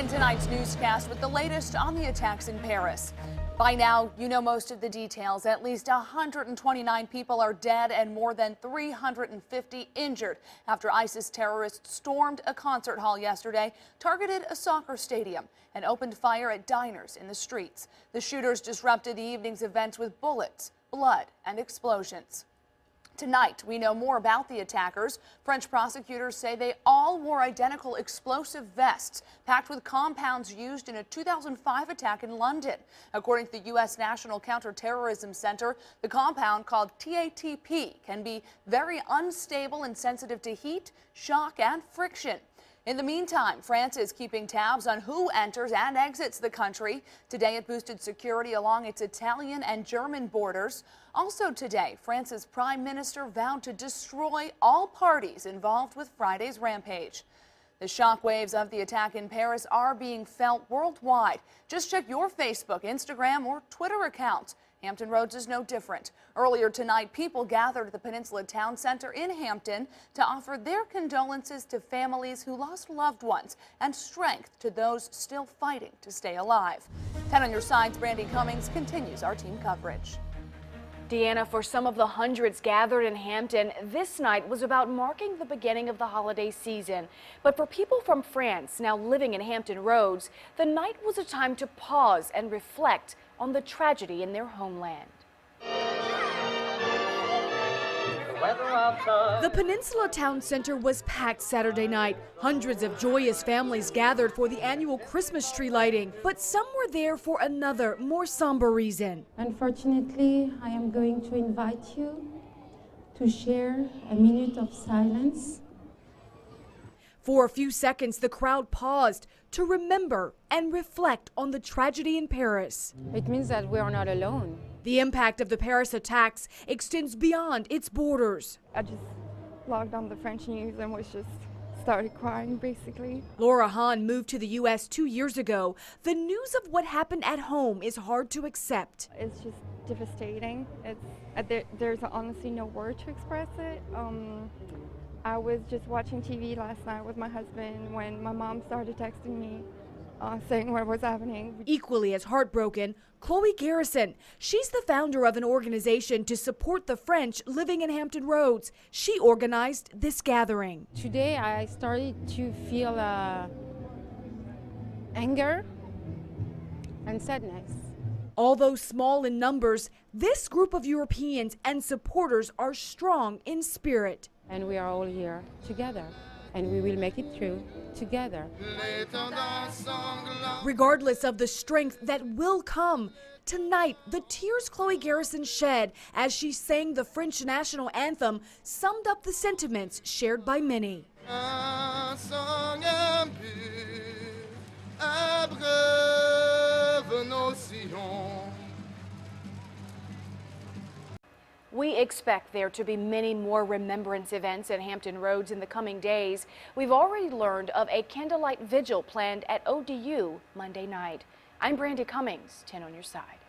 begin tonight's newscast with the latest on the attacks in Paris. By now, you know most of the details. At least 129 people are dead and more than 350 injured after ISIS terrorists stormed a concert hall yesterday, targeted a soccer stadium, and opened fire at diners in the streets. The shooters disrupted the evening's events with bullets, blood, and explosions. Tonight, we know more about the attackers. French prosecutors say they all wore identical explosive vests packed with compounds used in a 2005 attack in London. According to the U.S. National Counterterrorism Center, the compound, called TATP, can be very unstable and sensitive to heat, shock, and friction. In the meantime, France is keeping tabs on who enters and exits the country. Today, it boosted security along its Italian and German borders. Also today, France's prime minister vowed to destroy all parties involved with Friday's rampage. The shockwaves of the attack in Paris are being felt worldwide. Just check your Facebook, Instagram, or Twitter accounts. Hampton Roads is no different. Earlier tonight, people gathered at the Peninsula Town Center in Hampton to offer their condolences to families who lost loved ones and strength to those still fighting to stay alive. 10 on your side's Brandi Cummings continues our team coverage. Deanna, for some of the hundreds gathered in Hampton, this night was about marking the beginning of the holiday season. But for people from France now living in Hampton Roads, the night was a time to pause and reflect on the tragedy in their homeland. The Peninsula Town Center was packed Saturday night. Hundreds of joyous families gathered for the annual Christmas tree lighting, but some were there for another, more somber reason. Unfortunately, I am going to invite you to share a minute of silence. For a few seconds, the crowd paused to remember and reflect on the tragedy in Paris. It means that we are not alone. The impact of the Paris attacks extends beyond its borders. I just logged on the French news and started crying, basically. Laura Hahn moved to the U.S. 2 years ago. The news of what happened at home is hard to accept. It's just devastating. There's honestly no word to express it. I was just watching TV last night with my husband when my mom started texting me saying what was happening. Equally as heartbroken, Chloe Garrison. She's the founder of an organization to support the French living in Hampton Roads. She organized this gathering. Today I started to feel anger and sadness. Although small in numbers, this group of Europeans and supporters are strong in spirit. And we are all here together, and we will make it through together. Regardless of the strength that will come, tonight the tears Chloe Garrison shed as she sang the French national anthem summed up the sentiments shared by many. We expect there to be many more remembrance events at Hampton Roads in the coming days. We've already learned of a candlelight vigil planned at ODU Monday night. I'm Brandi Cummings, 10 on your side.